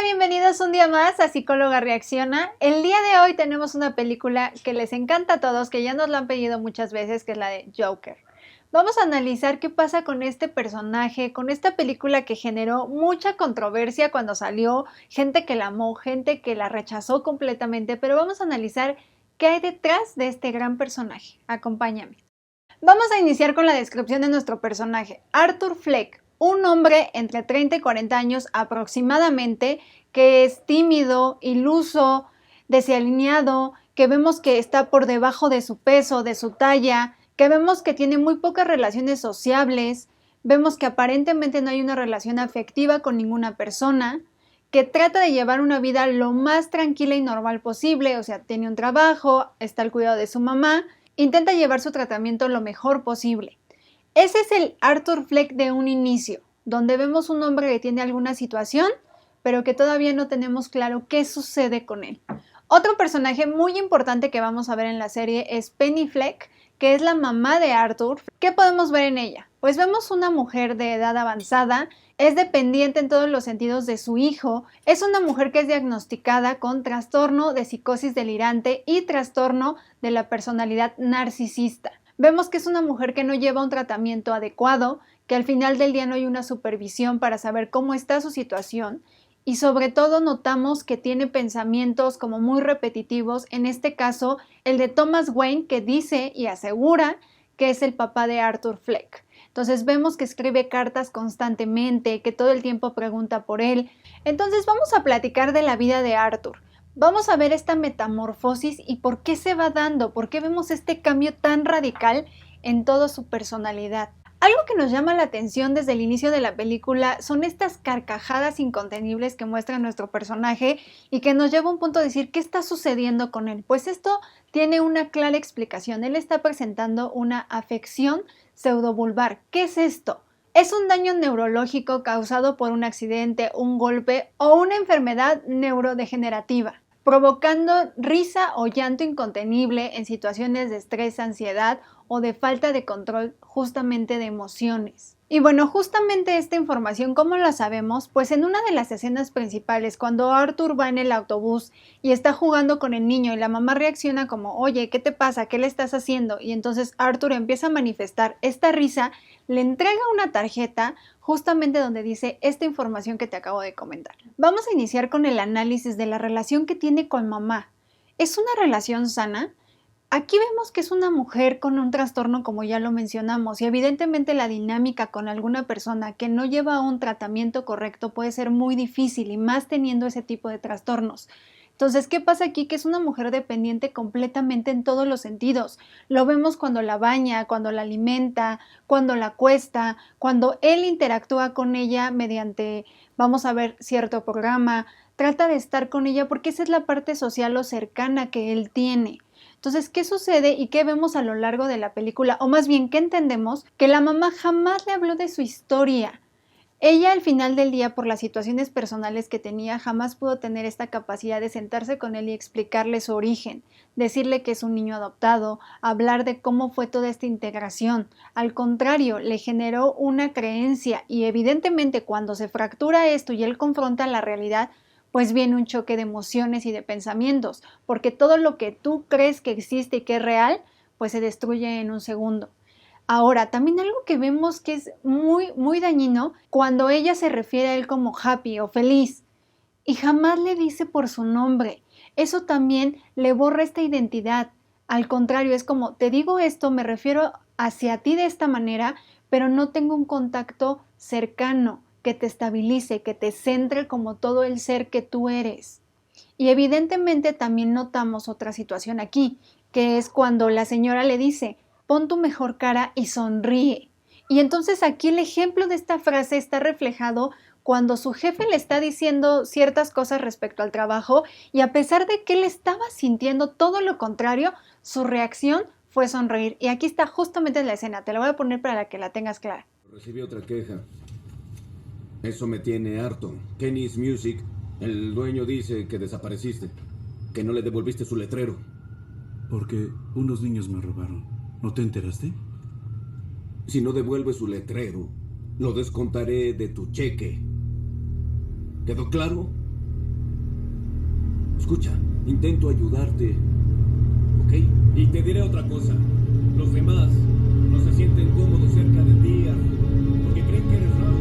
bienvenidos un día más a Psicóloga Reacciona. El día de hoy tenemos una película que les encanta a todos, que ya nos la han pedido muchas veces, que es la de Joker. Vamos a analizar qué pasa con este personaje, con esta película que generó mucha controversia cuando salió, gente que la amó, gente que la rechazó completamente, pero vamos a analizar qué hay detrás de este gran personaje. Acompáñame. Vamos a iniciar con la descripción de nuestro personaje, Arthur Fleck. Un hombre entre 30 y 40 años aproximadamente, que es tímido, iluso, desalineado, que vemos que está por debajo de su peso, de su talla, que vemos que tiene muy pocas relaciones sociables, vemos que aparentemente no hay una relación afectiva con ninguna persona, que trata de llevar una vida lo más tranquila y normal posible, o sea, tiene un trabajo, está al cuidado de su mamá, intenta llevar su tratamiento lo mejor posible. Ese es el Arthur Fleck de un inicio, donde vemos un hombre que tiene alguna situación, pero que todavía no tenemos claro qué sucede con él. Otro personaje muy importante que vamos a ver en la serie es Penny Fleck, que es la mamá de Arthur. ¿Qué podemos ver en ella? Pues vemos una mujer de edad avanzada, es dependiente en todos los sentidos de su hijo, es una mujer que es diagnosticada con trastorno de psicosis delirante y trastorno de la personalidad narcisista. Vemos que es una mujer que no lleva un tratamiento adecuado, que al final del día no hay una supervisión para saber cómo está su situación y sobre todo notamos que tiene pensamientos como muy repetitivos, en este caso el de Thomas Wayne, que dice y asegura que es el papá de Arthur Fleck. Entonces vemos que escribe cartas constantemente, que todo el tiempo pregunta por él. Entonces vamos a platicar de la vida de Arthur. Vamos a ver esta metamorfosis y por qué se va dando, por qué vemos este cambio tan radical en toda su personalidad. Algo que nos llama la atención desde el inicio de la película son estas carcajadas incontenibles que muestra nuestro personaje y que nos lleva a un punto de decir ¿qué está sucediendo con él? Pues esto tiene una clara explicación. Él está presentando una afección pseudovulvar. ¿Qué es esto? Es un daño neurológico causado por un accidente, un golpe o una enfermedad neurodegenerativa, provocando risa o llanto incontenible en situaciones de estrés, ansiedad o de falta de control justamente de emociones. Y bueno, justamente esta información, ¿cómo la sabemos? Pues en una de las escenas principales, cuando Arthur va en el autobús y está jugando con el niño y la mamá reacciona como, oye, ¿qué te pasa? ¿Qué le estás haciendo? Y entonces Arthur empieza a manifestar esta risa, le entrega una tarjeta justamente donde dice esta información que te acabo de comentar. Vamos a iniciar con el análisis de la relación que tiene con mamá. ¿Es una relación sana? Aquí vemos que es una mujer con un trastorno, como ya lo mencionamos, y evidentemente la dinámica con alguna persona que no lleva un tratamiento correcto puede ser muy difícil y más teniendo ese tipo de trastornos. Entonces, ¿qué pasa aquí? Que es una mujer dependiente completamente en todos los sentidos. Lo vemos cuando la baña, cuando la alimenta, cuando la acuesta, cuando él interactúa con ella mediante, vamos a ver, cierto programa, trata de estar con ella porque esa es la parte social o cercana que él tiene. Entonces, ¿qué sucede y qué vemos a lo largo de la película? O más bien, ¿qué entendemos? Que la mamá jamás le habló de su historia. Ella al final del día, por las situaciones personales que tenía, jamás pudo tener esta capacidad de sentarse con él y explicarle su origen, decirle que es un niño adoptado, hablar de cómo fue toda esta integración. Al contrario, le generó una creencia y evidentemente cuando se fractura esto y él confronta la realidad, pues viene un choque de emociones y de pensamientos, porque todo lo que tú crees que existe y que es real, pues se destruye en un segundo. Ahora, también algo que vemos que es muy dañino, cuando ella se refiere a él como happy o feliz y jamás le dice por su nombre. Eso también le borra esta identidad. Al contrario, es como, te digo esto, me refiero hacia ti de esta manera, pero no tengo un contacto cercano que te estabilice, que te centre como todo el ser que tú eres. Y evidentemente también notamos otra situación aquí, que es cuando la señora le dice, pon tu mejor cara y sonríe. Y entonces aquí el ejemplo de esta frase está reflejado cuando su jefe le está diciendo ciertas cosas respecto al trabajo y a pesar de que él estaba sintiendo todo lo contrario, su reacción fue sonreír. Y aquí está justamente en la escena, te la voy a poner para que la tengas clara. Recibí otra queja. Eso me tiene harto. Kenny's Music, el dueño dice que desapareciste, que no le devolviste su letrero. Porque unos niños me robaron. ¿No te enteraste? Si no devuelves su letrero, lo descontaré de tu cheque. ¿Quedó claro? Escucha, intento ayudarte, ¿ok? Y te diré otra cosa. Los demás no se sienten cómodos cerca de ti, Arthur, porque creen que eres raro.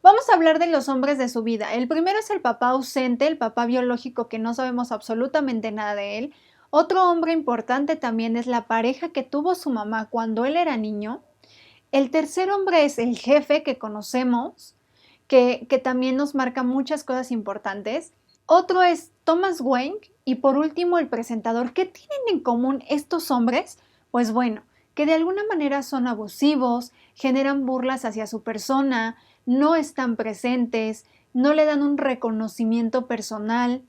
Vamos a hablar de los hombres de su vida. El primero es el papá ausente, el papá biológico que no sabemos absolutamente nada de él. Otro hombre importante también es la pareja que tuvo su mamá cuando él era niño. El tercer hombre es el jefe que conocemos, que también nos marca muchas cosas importantes. Otro es Thomas Wayne y por último el presentador. ¿Qué tienen en común estos hombres? Pues bueno, que de alguna manera son abusivos, generan burlas hacia su persona, no están presentes, no le dan un reconocimiento personal,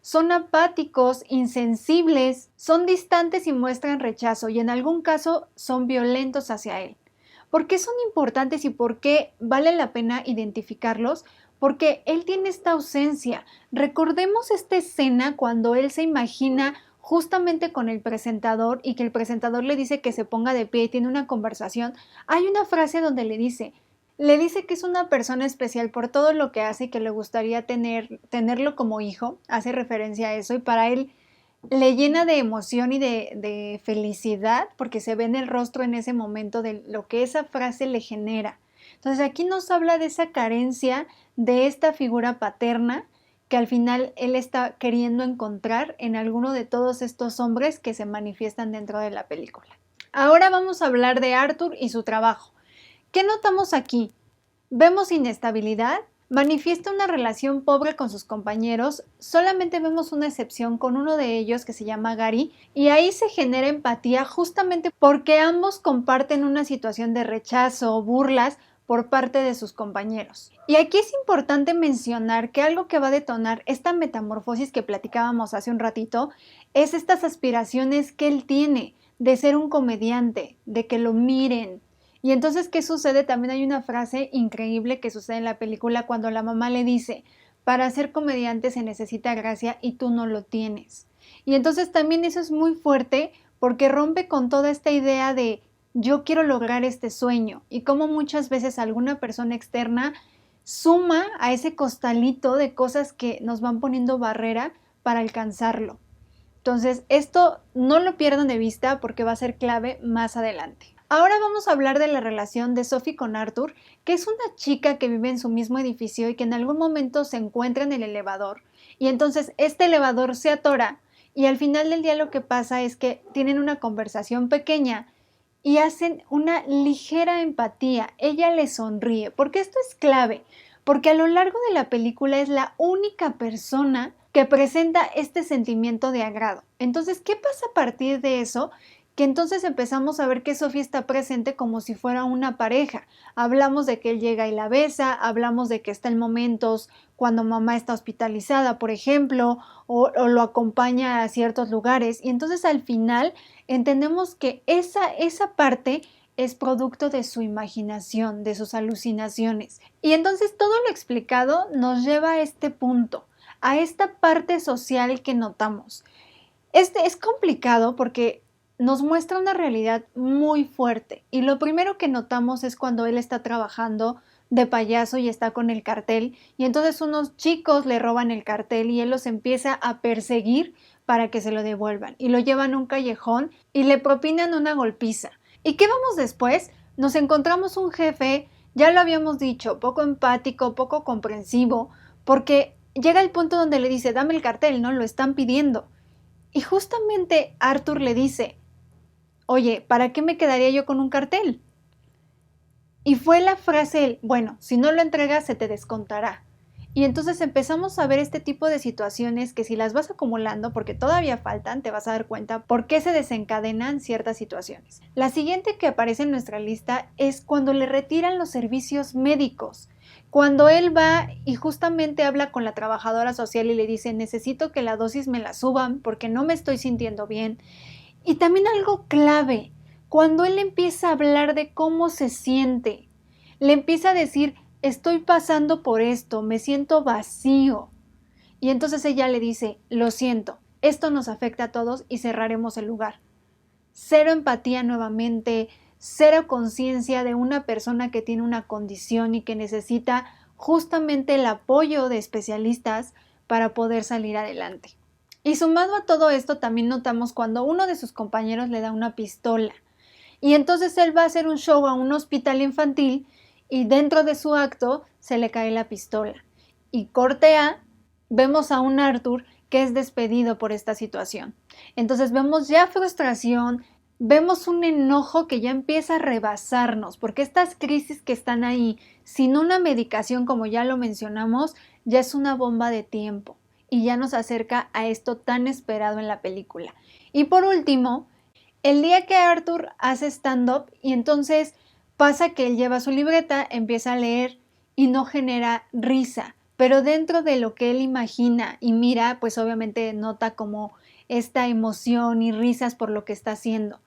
son apáticos, insensibles, son distantes y muestran rechazo y en algún caso son violentos hacia él. ¿Por qué son importantes y por qué vale la pena identificarlos? Porque él tiene esta ausencia. Recordemos esta escena cuando él se imagina justamente con el presentador y que el presentador le dice que se ponga de pie y tiene una conversación. Hay una frase donde le dice que es una persona especial por todo lo que hace y que le gustaría tenerlo como hijo. Hace referencia a eso y para él le llena de emoción y de felicidad porque se ve en el rostro en ese momento de lo que esa frase le genera. Entonces aquí nos habla de esa carencia de esta figura paterna que al final él está queriendo encontrar en alguno de todos estos hombres que se manifiestan dentro de la película. Ahora vamos a hablar de Arthur y su trabajo. ¿Qué notamos aquí? Vemos inestabilidad, manifiesta una relación pobre con sus compañeros, solamente vemos una excepción con uno de ellos que se llama Gary y ahí se genera empatía justamente porque ambos comparten una situación de rechazo o burlas por parte de sus compañeros. Y aquí es importante mencionar que algo que va a detonar esta metamorfosis que platicábamos hace un ratito es estas aspiraciones que él tiene de ser un comediante, de que lo miren. Y entonces, ¿qué sucede? También hay una frase increíble que sucede en la película cuando la mamá le dice, para ser comediante se necesita gracia y tú no lo tienes. Y entonces también eso es muy fuerte porque rompe con toda esta idea de yo quiero lograr este sueño y cómo muchas veces alguna persona externa suma a ese costalito de cosas que nos van poniendo barrera para alcanzarlo. Entonces, esto no lo pierdan de vista porque va a ser clave más adelante. Ahora vamos a hablar de la relación de Sophie con Arthur, que es una chica que vive en su mismo edificio y que en algún momento se encuentra en el elevador y entonces este elevador se atora y al final del día lo que pasa es que tienen una conversación pequeña y hacen una ligera empatía. Ella le sonríe, porque esto es clave, porque a lo largo de la película es la única persona que presenta este sentimiento de agrado. Entonces, ¿qué pasa a partir de eso? Que entonces empezamos a ver que Sophie está presente como si fuera una pareja. Hablamos de que él llega y la besa, hablamos de que está en momentos cuando mamá está hospitalizada, por ejemplo, o lo acompaña a ciertos lugares. Y entonces al final entendemos que esa parte es producto de su imaginación, de sus alucinaciones. Y entonces todo lo explicado nos lleva a este punto, a esta parte social que notamos. Este es complicado porque nos muestra una realidad muy fuerte y lo primero que notamos es cuando él está trabajando de payaso y está con el cartel y entonces unos chicos le roban el cartel y él los empieza a perseguir para que se lo devuelvan y lo llevan a un callejón y le propinan una golpiza. ¿Y qué vamos después? Nos encontramos un jefe, ya lo habíamos dicho, poco empático, poco comprensivo, porque llega el punto donde le dice, dame el cartel, ¿no? Lo están pidiendo. Y justamente Arthur le dice, oye, ¿para qué me quedaría yo con un cartel? Y fue la frase, bueno, si no lo entregas se te descontará. Y entonces empezamos a ver este tipo de situaciones que si las vas acumulando, porque todavía faltan, te vas a dar cuenta por qué se desencadenan ciertas situaciones. La siguiente que aparece en nuestra lista es cuando le retiran los servicios médicos. Cuando él va y justamente habla con la trabajadora social y le dice, necesito que la dosis me la suban porque no me estoy sintiendo bien. Y también algo clave, cuando él empieza a hablar de cómo se siente, le empieza a decir, estoy pasando por esto, me siento vacío. Y entonces ella le dice, lo siento, esto nos afecta a todos y cerraremos el lugar. Cero empatía nuevamente, cero conciencia de una persona que tiene una condición y que necesita justamente el apoyo de especialistas para poder salir adelante. Y sumado a todo esto, también notamos cuando uno de sus compañeros le da una pistola. Y entonces él va a hacer un show a un hospital infantil y dentro de su acto se le cae la pistola. Y corte A, vemos a un Arthur que es despedido por esta situación. Entonces vemos ya frustración, vemos un enojo que ya empieza a rebasarnos, porque estas crisis que están ahí, sin una medicación, como ya lo mencionamos, ya es una bomba de tiempo y ya nos acerca a esto tan esperado en la película. Y por último, el día que Arthur hace stand-up y entonces pasa que él lleva su libreta, empieza a leer y no genera risa, pero dentro de lo que él imagina y mira, pues obviamente nota como esta emoción y risas por lo que está haciendo.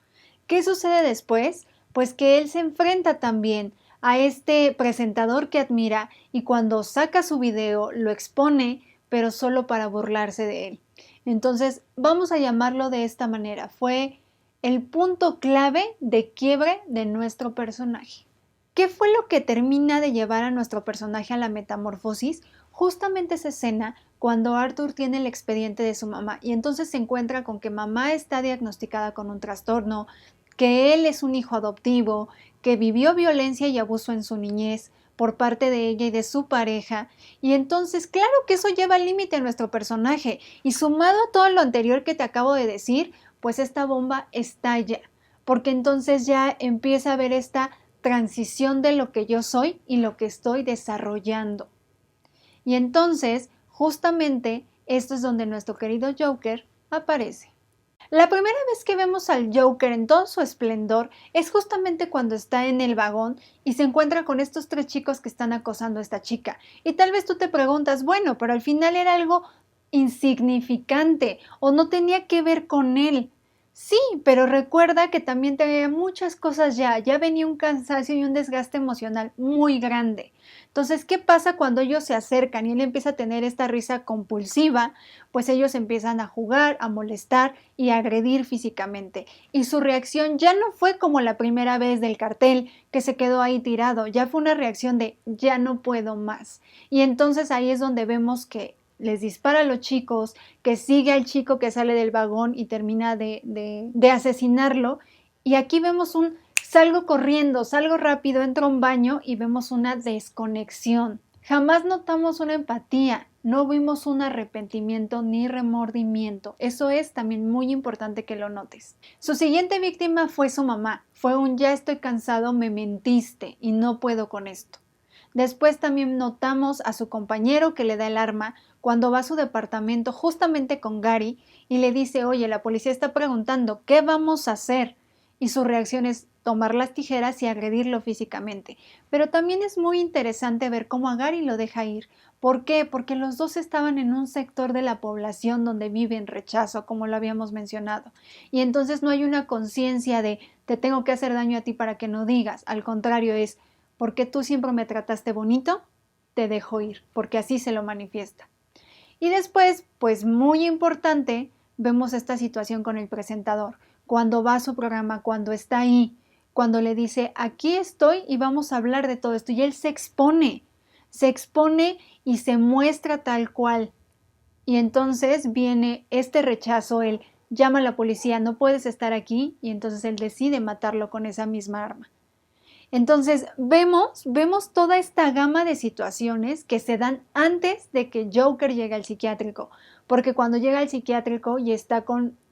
¿Qué sucede después? Pues que él se enfrenta también a este presentador que admira y cuando saca su video lo expone, pero solo para burlarse de él. Entonces, vamos a llamarlo de esta manera. Fue el punto clave de quiebre de nuestro personaje. ¿Qué fue lo que termina de llevar a nuestro personaje a la metamorfosis? Justamente esa escena cuando Arthur tiene el expediente de su mamá y entonces se encuentra con que mamá está diagnosticada con un trastorno, que él es un hijo adoptivo, que vivió violencia y abuso en su niñez por parte de ella y de su pareja, y entonces claro que eso lleva al límite a nuestro personaje, y sumado a todo lo anterior que te acabo de decir, pues esta bomba estalla, porque entonces ya empieza a haber esta transición de lo que yo soy y lo que estoy desarrollando. Y entonces, justamente, esto es donde nuestro querido Joker aparece. La primera vez que vemos al Joker en todo su esplendor es justamente cuando está en el vagón y se encuentra con estos 3 chicos que están acosando a esta chica. Y tal vez tú te preguntas, bueno, pero al final era algo insignificante o no tenía que ver con él. Sí, pero recuerda que también traía muchas cosas ya venía un cansancio y un desgaste emocional muy grande. Entonces, ¿qué pasa cuando ellos se acercan y él empieza a tener esta risa compulsiva? Pues ellos empiezan a jugar, a molestar y a agredir físicamente. Y su reacción ya no fue como la primera vez del cartel que se quedó ahí tirado, ya fue una reacción de ya no puedo más. Y entonces ahí es donde vemos que les dispara a los chicos, que sigue al chico que sale del vagón y termina de asesinarlo. Y aquí vemos salgo corriendo, salgo rápido, entro a un baño y vemos una desconexión. Jamás notamos una empatía, no vimos un arrepentimiento ni remordimiento. Eso es también muy importante que lo notes. Su siguiente víctima fue su mamá. Fue un ya estoy cansado, me mentiste y no puedo con esto. Después también notamos a su compañero que le da el arma cuando va a su departamento justamente con Gary y le dice, oye, la policía está preguntando, ¿qué vamos a hacer? Y su reacción es tomar las tijeras y agredirlo físicamente. Pero también es muy interesante ver cómo a Gary lo deja ir. ¿Por qué? Porque los dos estaban en un sector de la población donde viven rechazo, como lo habíamos mencionado. Y entonces no hay una conciencia de te tengo que hacer daño a ti para que no digas. Al contrario es, porque tú siempre me trataste bonito, te dejo ir, porque así se lo manifiesta. Y después, pues muy importante, vemos esta situación con el presentador. Cuando va a su programa, cuando está ahí, cuando le dice, aquí estoy y vamos a hablar de todo esto. Y él se expone y se muestra tal cual. Y entonces viene este rechazo, él llama a la policía, no puedes estar aquí, y entonces él decide matarlo con esa misma arma. Entonces vemos toda esta gama de situaciones que se dan antes de que Joker llegue al psiquiátrico, porque cuando llega al psiquiátrico y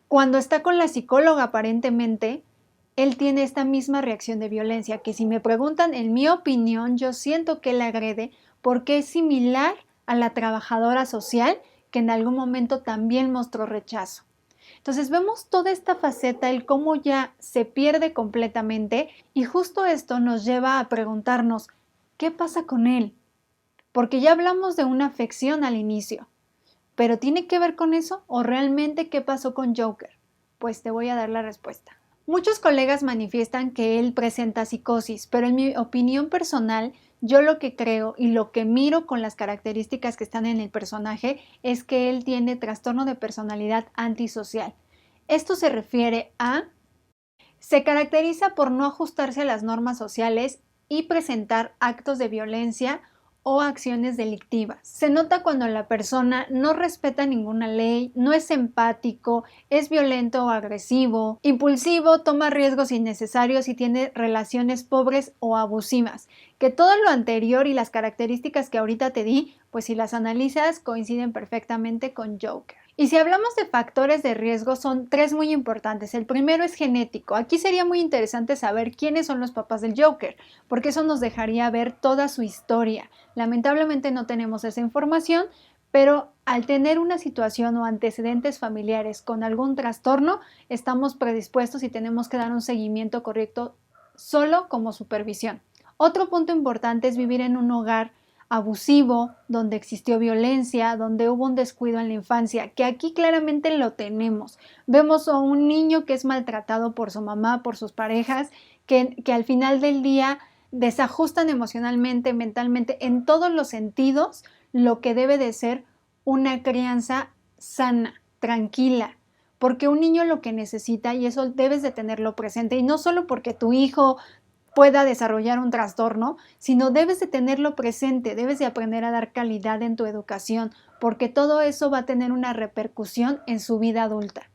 cuando está con la psicóloga aparentemente, él tiene esta misma reacción de violencia, que si me preguntan, en mi opinión, yo siento que él agrede porque es similar a la trabajadora social que en algún momento también mostró rechazo. Entonces vemos toda esta faceta, el cómo ya se pierde completamente y justo esto nos lleva a preguntarnos, ¿qué pasa con él? Porque ya hablamos de una afección al inicio, ¿pero tiene que ver con eso o realmente qué pasó con Joker? Pues te voy a dar la respuesta. Muchos colegas manifiestan que él presenta psicosis, pero en mi opinión personal, yo lo que creo y lo que miro con las características que están en el personaje es que él tiene trastorno de personalidad antisocial. Esto se refiere a se caracteriza por no ajustarse a las normas sociales y presentar actos de violencia o acciones delictivas. Se nota cuando la persona no respeta ninguna ley, no es empático, es violento o agresivo, impulsivo, toma riesgos innecesarios y tiene relaciones pobres o abusivas. Que todo lo anterior y las características que ahorita te di, pues si las analizas coinciden perfectamente con Joker. Y si hablamos de factores de riesgo, son 3 muy importantes. El primero es genético. Aquí sería muy interesante saber quiénes son los papás del Joker, porque eso nos dejaría ver toda su historia. Lamentablemente no tenemos esa información, pero al tener una situación o antecedentes familiares con algún trastorno, estamos predispuestos y tenemos que dar un seguimiento correcto solo como supervisión. Otro punto importante es vivir en un hogar abusivo, donde existió violencia, donde hubo un descuido en la infancia, que aquí claramente lo tenemos. Vemos a un niño que es maltratado por su mamá, por sus parejas, que al final del día desajustan emocionalmente, mentalmente, en todos los sentidos, lo que debe de ser una crianza sana, tranquila, porque un niño lo que necesita, y eso debes de tenerlo presente, y no solo porque tu hijo pueda desarrollar un trastorno, sino debes de tenerlo presente, debes de aprender a dar calidad en tu educación, porque todo eso va a tener una repercusión en su vida adulta.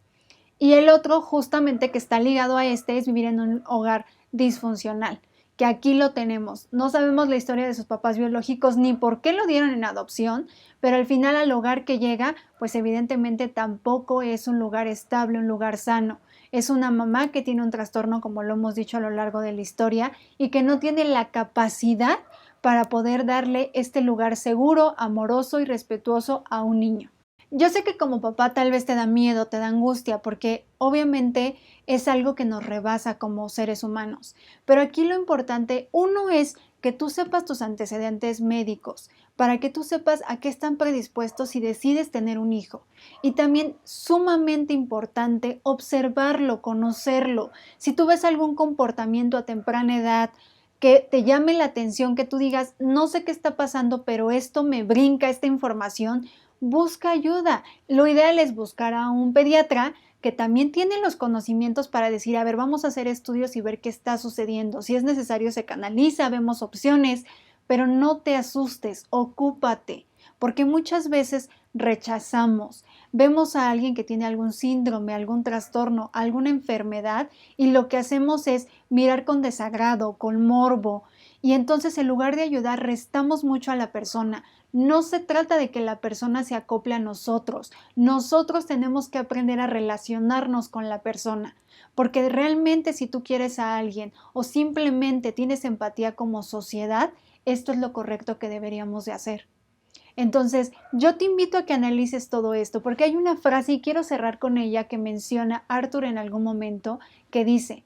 Y el otro, justamente que está ligado a este, es vivir en un hogar disfuncional, que aquí lo tenemos. No sabemos la historia de sus papás biológicos ni por qué lo dieron en adopción, pero al final al hogar que llega, pues evidentemente tampoco es un lugar estable, un lugar sano. Es una mamá que tiene un trastorno, como lo hemos dicho a lo largo de la historia, y que no tiene la capacidad para poder darle este lugar seguro, amoroso y respetuoso a un niño. Yo sé que como papá tal vez te da miedo, te da angustia, porque obviamente es algo que nos rebasa como seres humanos. Pero aquí lo importante, uno, es que tú sepas tus antecedentes médicos, para que tú sepas a qué están predispuestos si decides tener un hijo. Y también sumamente importante observarlo, conocerlo. Si tú ves algún comportamiento a temprana edad que te llame la atención, que tú digas, no sé qué está pasando, pero esto me brinca, esta información, busca ayuda. Lo ideal es buscar a un pediatra que también tiene los conocimientos para decir, a ver, vamos a hacer estudios y ver qué está sucediendo. Si es necesario, se canaliza, vemos opciones, pero no te asustes, ocúpate, porque muchas veces rechazamos. Vemos a alguien que tiene algún síndrome, algún trastorno, alguna enfermedad, y lo que hacemos es mirar con desagrado, con morbo, y entonces en lugar de ayudar, restamos mucho a la persona. No se trata de que la persona se acople a nosotros. Nosotros tenemos que aprender a relacionarnos con la persona, porque realmente si tú quieres a alguien o simplemente tienes empatía como sociedad, esto es lo correcto que deberíamos de hacer. Entonces, yo te invito a que analices todo esto, porque hay una frase, y quiero cerrar con ella, que menciona Arthur en algún momento, que dice: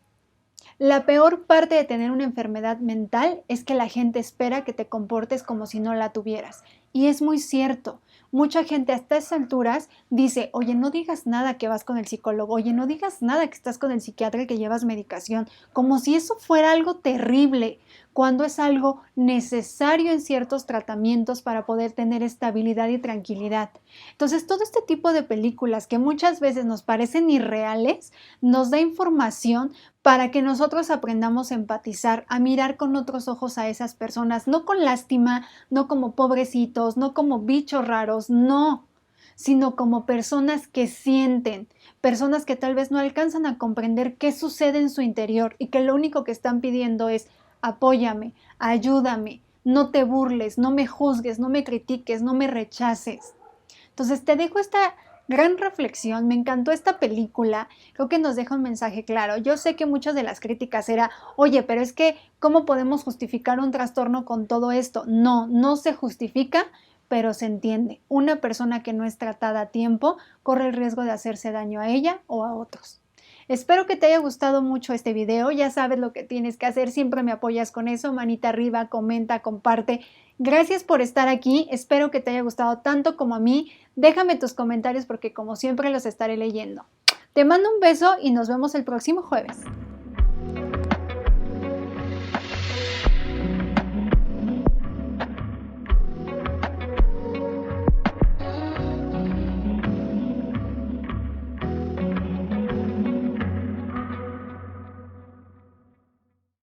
la peor parte de tener una enfermedad mental es que la gente espera que te comportes como si no la tuvieras. Y es muy cierto. Mucha gente hasta estas alturas dice, oye, no digas nada que vas con el psicólogo, oye, no digas nada que estás con el psiquiatra y que llevas medicación, como si eso fuera algo terrible, cuando es algo necesario en ciertos tratamientos para poder tener estabilidad y tranquilidad. Entonces, todo este tipo de películas que muchas veces nos parecen irreales, nos da información para que nosotros aprendamos a empatizar, a mirar con otros ojos a esas personas, no con lástima, no como pobrecitos, no como bichos raros, no, sino como personas que sienten, personas que tal vez no alcanzan a comprender qué sucede en su interior y que lo único que están pidiendo es apóyame, ayúdame, no te burles, no me juzgues, no me critiques, no me rechaces. Entonces te dejo esta gran reflexión, me encantó esta película, creo que nos deja un mensaje claro. Yo sé que muchas de las críticas era, oye, pero es que, ¿cómo podemos justificar un trastorno con todo esto? No, no se justifica, pero se entiende. Una persona que no es tratada a tiempo corre el riesgo de hacerse daño a ella o a otros. Espero que te haya gustado mucho este video, ya sabes lo que tienes que hacer, siempre me apoyas con eso, manita arriba, comenta, comparte. Gracias por estar aquí, espero que te haya gustado tanto como a mí. Déjame tus comentarios porque como siempre los estaré leyendo. Te mando un beso y nos vemos el próximo jueves.